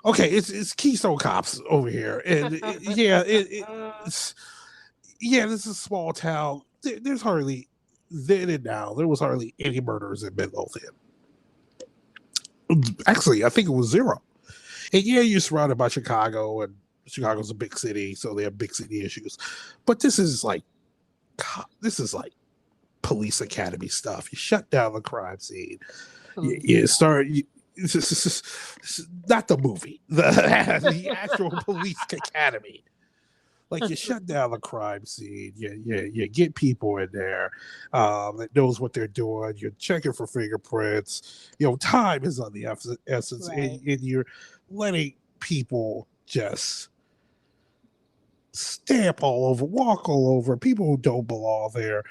Okay, it's Keystone Cops over here, and it's this is a small town. There's hardly then and now there was hardly any murders in Midlothian. Actually, I think it was zero. And yeah, you're surrounded by Chicago, and Chicago's a big city, so they have big city issues. But this is like police academy stuff. You shut down the crime scene. You start. This is not the movie, the actual police academy. Like you shut down the crime scene, you get people in there that knows what they're doing. You're checking for fingerprints. Time is on the essence, right. and you're letting people just stamp all over, walk all over. People who don't belong there,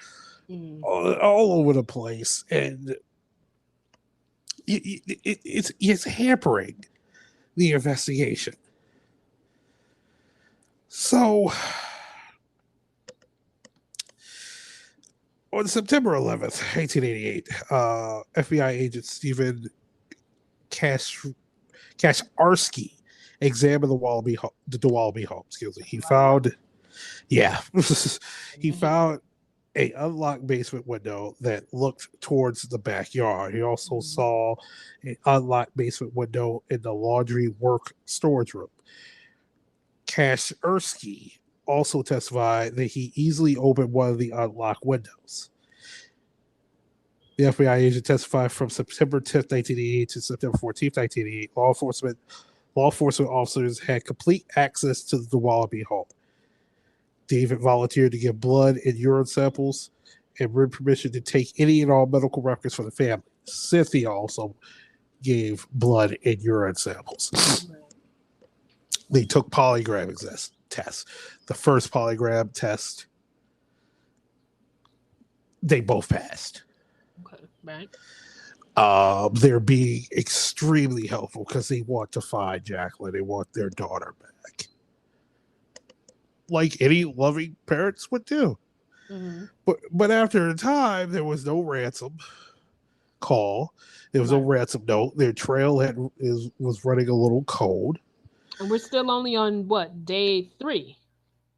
all over the place, and it's hampering the investigation. So, on September 11th, 1888, FBI agent Stephen Kasharsky examined the Dowaliby home. Excuse me. He found a unlocked basement window that looked towards the backyard. He also saw an unlocked basement window in the laundry work storage room. Kasharsky also testified that he easily opened one of the unlocked windows. The FBI agent testified from September 10th, 1988 to September 14th, 1988. Law enforcement officers had complete access to the Dowaliby home. David volunteered to give blood and urine samples and written permission to take any and all medical records for the family. Cynthia also gave blood and urine samples. They took polygraph tests. The first polygraph test, they both passed. Okay, right. They're being extremely helpful because they want to find Jaclyn. They want their daughter back, like any loving parents would do. Mm-hmm. But after a time, there was no ransom call. There was no ransom note. Their trail was running a little cold. And we're still only on what, day 3?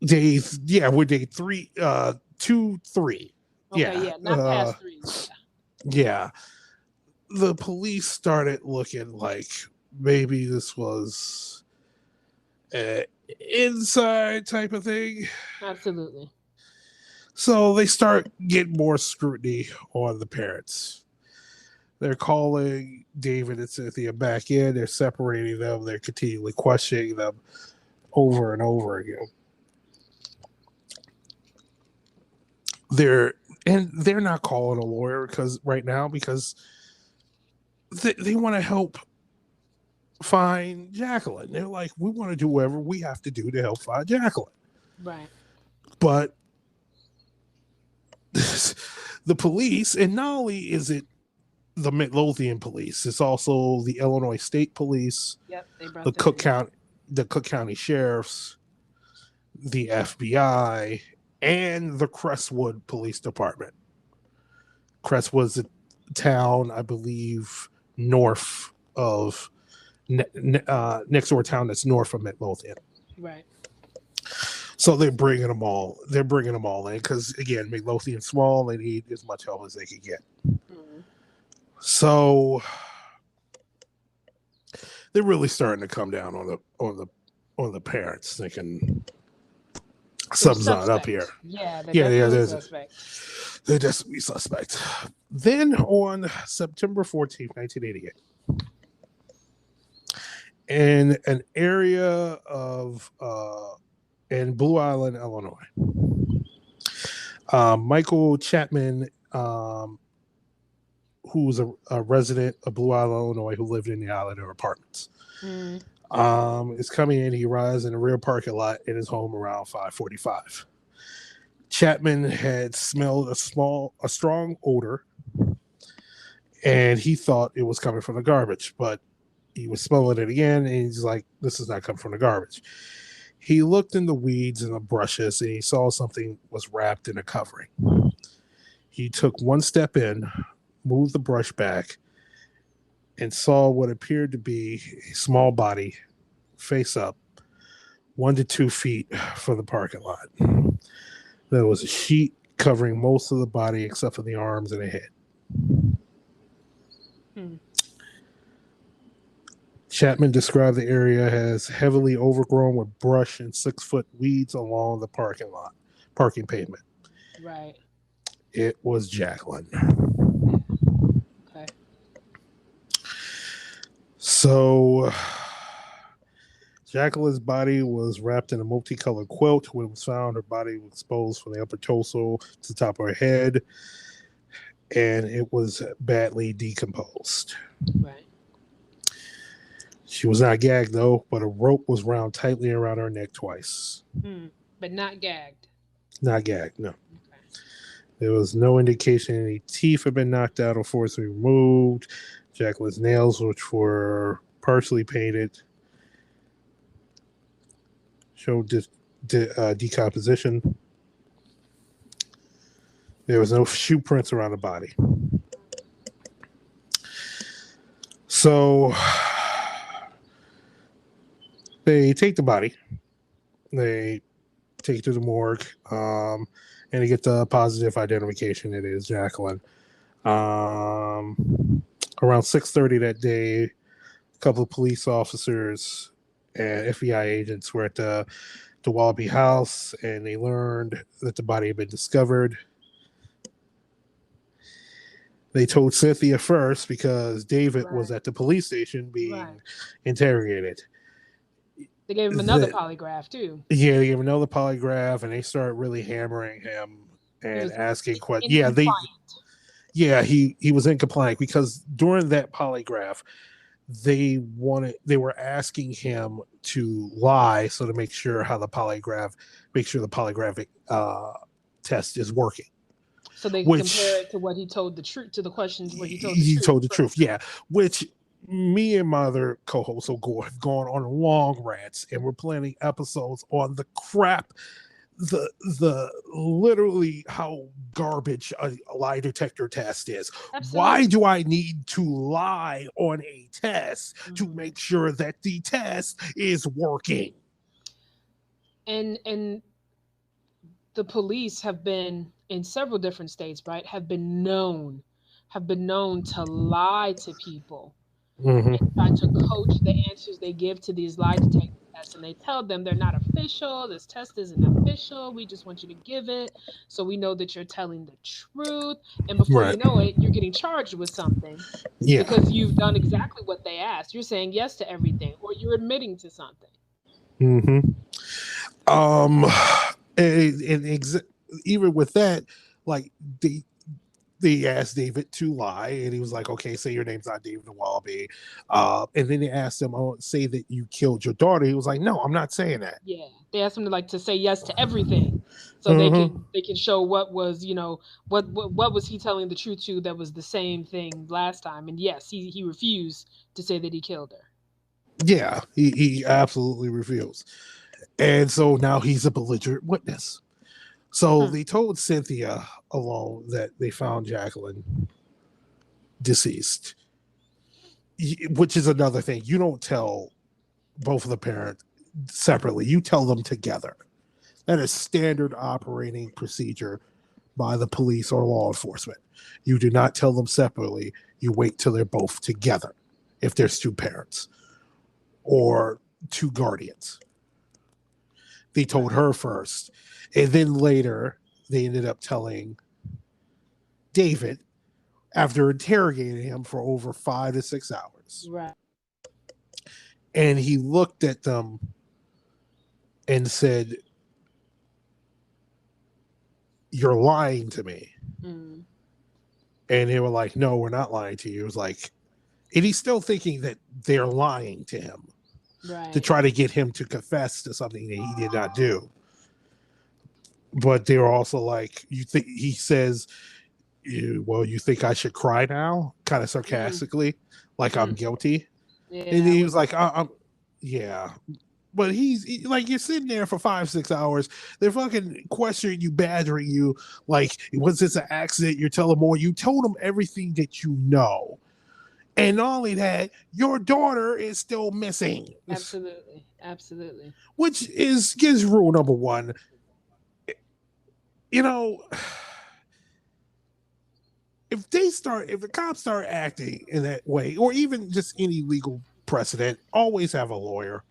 We're day 3, 2, 3. Okay, not past 3. Yeah. The police started looking like maybe this was an inside type of thing. Absolutely. So they start getting more scrutiny on the parents. They're calling David and Cynthia back in. They're separating them. They're continually questioning them over and over again. They're not calling a lawyer because they want to help find Jaclyn. They're like, we want to do whatever we have to do to help find Jaclyn. Right. But the police, and not only is it the Midlothian police, it's also the Illinois State Police, the Cook County Sheriffs, the FBI, and the Crestwood Police Department. Crestwood's a town, I believe, north of next door town that's north of Midlothian. Right. So they're bringing them all. They're bringing them all in because, again, Midlothian's small. They need as much help as they can get. Mm-hmm. So they're really starting to come down on the parents, thinking something's not up here. They're definitely suspect. Then on September 14th, 1988, in an area of in Blue Island, Illinois, Michael Chapman, who was a resident of Blue Island, Illinois, who lived in the Islander apartments, is coming in. He arrives in the rear parking lot in his home around 5:45. Chapman had smelled a strong odor, and he thought it was coming from the garbage, but he was smelling it again, and he's like, this is not coming from the garbage. He looked in the weeds and the brushes, and he saw something was wrapped in a covering. He took one step in, moved the brush back, and saw what appeared to be a small body face up, 1 to 2 feet from the parking lot. There was a sheet covering most of the body except for the arms and the head. Chapman described the area as heavily overgrown with brush and 6-foot weeds along the parking pavement. Right. It was Jaclyn. Okay. So Jaclyn's body was wrapped in a multicolored quilt. When it was found, her body was exposed from the upper torso to the top of her head, and it was badly decomposed. Right. She was not gagged, though, but a rope was wound tightly around her neck twice. But not gagged. Not gagged, no. Okay. There was no indication any teeth had been knocked out or forcibly removed. Jaclyn's nails, which were partially painted, showed decomposition. There was no shoe prints around the body. So they take the body, they take it to the morgue, and they get the positive identification. It is Jaclyn. Around 6:30 that day, a couple of police officers and FBI agents were at the Dowaliby house, and they learned that the body had been discovered. They told Cynthia first because David was at the police station being interrogated. They gave him another polygraph too. Yeah, they gave him another polygraph, and they started really hammering him and asking questions. He was incompliant because during that polygraph, they were asking him to lie so to make sure the polygraphic test is working. So they can compare it to what he told the truth, to the questions where he told the truth. He told the truth, yeah. Which me and my other co-host Ogul have gone on long rants, and we're planning episodes on the crap, the literally how garbage a lie detector test is. Absolutely. Why do I need to lie on a test to make sure that the test is working? And the police have been in several different states, right? Have been known to lie to people. And try to coach the answers they give to these lie detector tests, and they tell them they're not official. This test isn't official. We just want you to give it so we know that you're telling the truth. And before you know it, you're getting charged with something because you've done exactly what they asked. You're saying yes to everything, or you're admitting to something. Even with that, like they asked David to lie, and he was like, okay, say your name's not David Dowaliby. And then they asked him, say that you killed your daughter. He was like, no, I'm not saying that. Yeah, they asked him to say yes to everything, so they can show what was, what was he telling the truth to that was the same thing last time. And yes, he refused to say that he killed her. Yeah, he absolutely refused. And so now he's a belligerent witness. So they told Cynthia alone that they found Jaclyn deceased, which is another thing. You don't tell both of the parents separately. You tell them together. That is standard operating procedure by the police or law enforcement. You do not tell them separately. You wait till they're both together if there's two parents or two guardians. They told her first. And then later, they ended up telling David after interrogating him for over 5 to 6 hours. Right. And he looked at them and said, "You're lying to me." And they were like, "No, we're not lying to you." It was like, and he's still thinking that they're lying to him to try to get him to confess to something that he did not do. But they were also like, "You think?" He says, "Well, you think I should cry now?" Kind of sarcastically, like I'm guilty. Yeah, and he was like, yeah. But he's like, you're sitting there for 5-6 hours. They're fucking questioning you, badgering you. Like, was this an accident? You're telling more. You told them everything that you know. And not only that, your daughter is still missing. Absolutely. Absolutely. Which gives rule number one. You know, if the cops start acting in that way, or even just any legal precedent, always have a lawyer.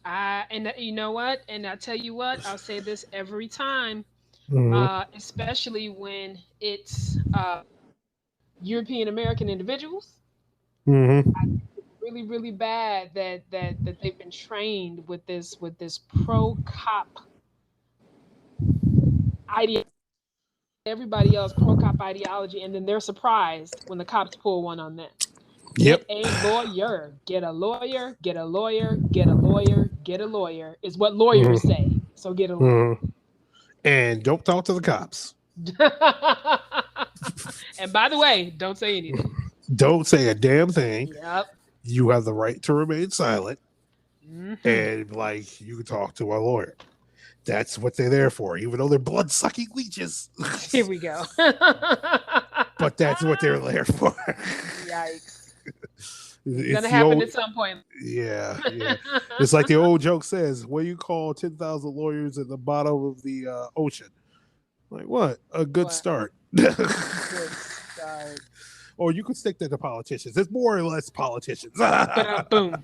And you know what? And I tell you what, I'll say this every time, Mm-hmm. especially when it's European American individuals. Mm-hmm. It's really, really bad that they've been trained with this pro cop ideology. Everybody else pro cop ideology, and then they're surprised when the cops pull one on them. Get Yep. a lawyer. Get a lawyer. Get a lawyer. Get a lawyer. Get a lawyer is what lawyers Mm-hmm. say. So get a lawyer. Mm-hmm. And don't talk to the cops. And by the way, don't say anything. Don't say a damn thing. Yep. You have the right to remain silent. Mm-hmm. And like you can talk to a lawyer. That's what they're there for, even though they're blood sucking leeches. Here we go. But that's what they're there for. Yikes. It's gonna happen at some point. Yeah. It's like the old joke says, what do you call 10,000 lawyers at the bottom of the ocean? Like what? A good start. Good start. Or you could stick that to politicians. It's more or less politicians. Boom.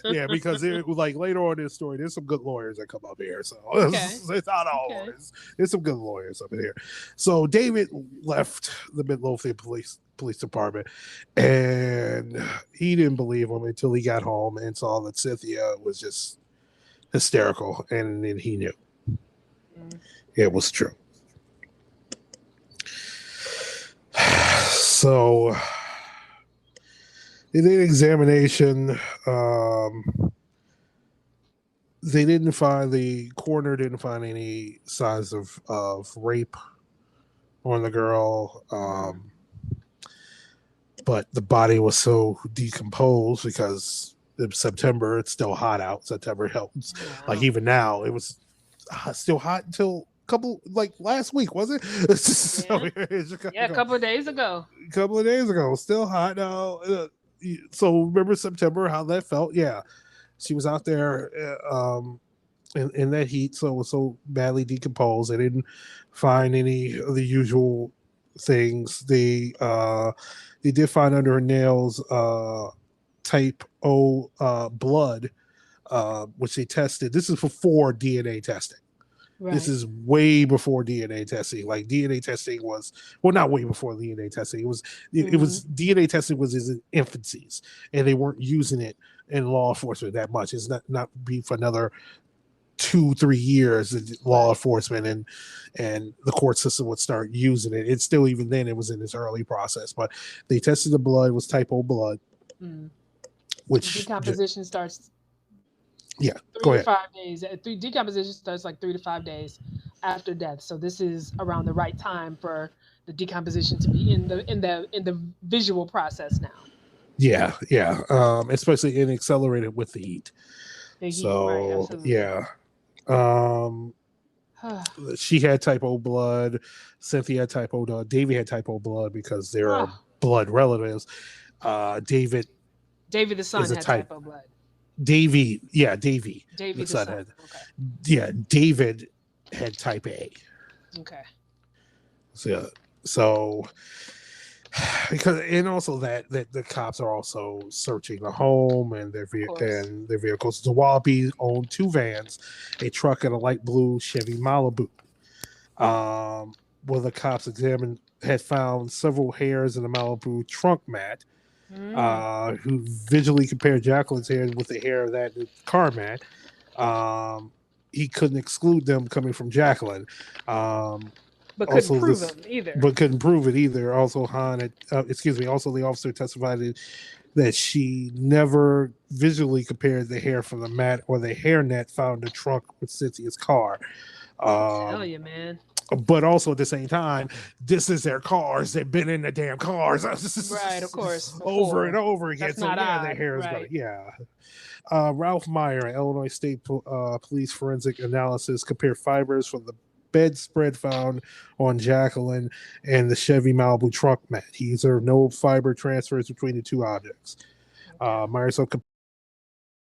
Yeah, because like later on in the story, there's some good lawyers that come up here. So it's not all lawyers. There's some good lawyers up in here. So David left the Midlothian Police Department, and he didn't believe him until he got home and saw that Cynthia was just hysterical, and then he knew it was true. So they did an examination. The coroner didn't find any signs of rape on the girl. But the body was so decomposed because in September, it's still hot out. September helps. Wow. Like even now, it was still hot until last week, was it? Yeah, a couple of days ago. Still hot now. So remember September, how that felt? Yeah, she was out there in that heat, so it was so badly decomposed. They didn't find any of the usual things. They did find under her nails type O blood, which they tested. This is before DNA testing. Right. This is way before DNA testing. Like DNA testing was, well, not way before DNA testing. It was DNA testing was in infancies, and they weren't using it in law enforcement that much. It's not be for another 2-3 years in law enforcement and the court system would start using it. It's still, even then, it was in its early process. But they tested the blood. It was type O blood, which decomposition starts. Yeah, 3 to 5 days. Decomposition starts like 3 to 5 days after death. So this is around the right time for the decomposition to be in the visual process now. Yeah. Especially in accelerated with the heat. So yeah. She had type O blood. Cynthia had type O blood. Davey had type O blood because they are blood relatives. David the son had type O blood. Davey the son had. Okay. Yeah, David had type A. Okay. So because, and also that the cops are also searching the home and their vehicles. Dowaliby owned 2 vans, a truck and a light blue Chevy Malibu. Where the cops had found several hairs in the Malibu trunk mat. Who visually compared Jaclyn's hair with the hair of that car mat. He couldn't exclude them coming from Jaclyn. But couldn't prove it either. Also, also the officer testified that she never visually compared the hair from the mat or the hairnet found in the trunk with Cynthia's car. Tell you, man. But also at the same time, this is their cars. They've been in the damn cars. Right, of course. Over and over again. That's not odd. Their hair is right. Ralph Meyer, Illinois State Police Forensic Analysis, compared fibers from the bedspread found on Jaclyn and the Chevy Malibu trunk mat. He observed no fiber transfers between the two objects. Myers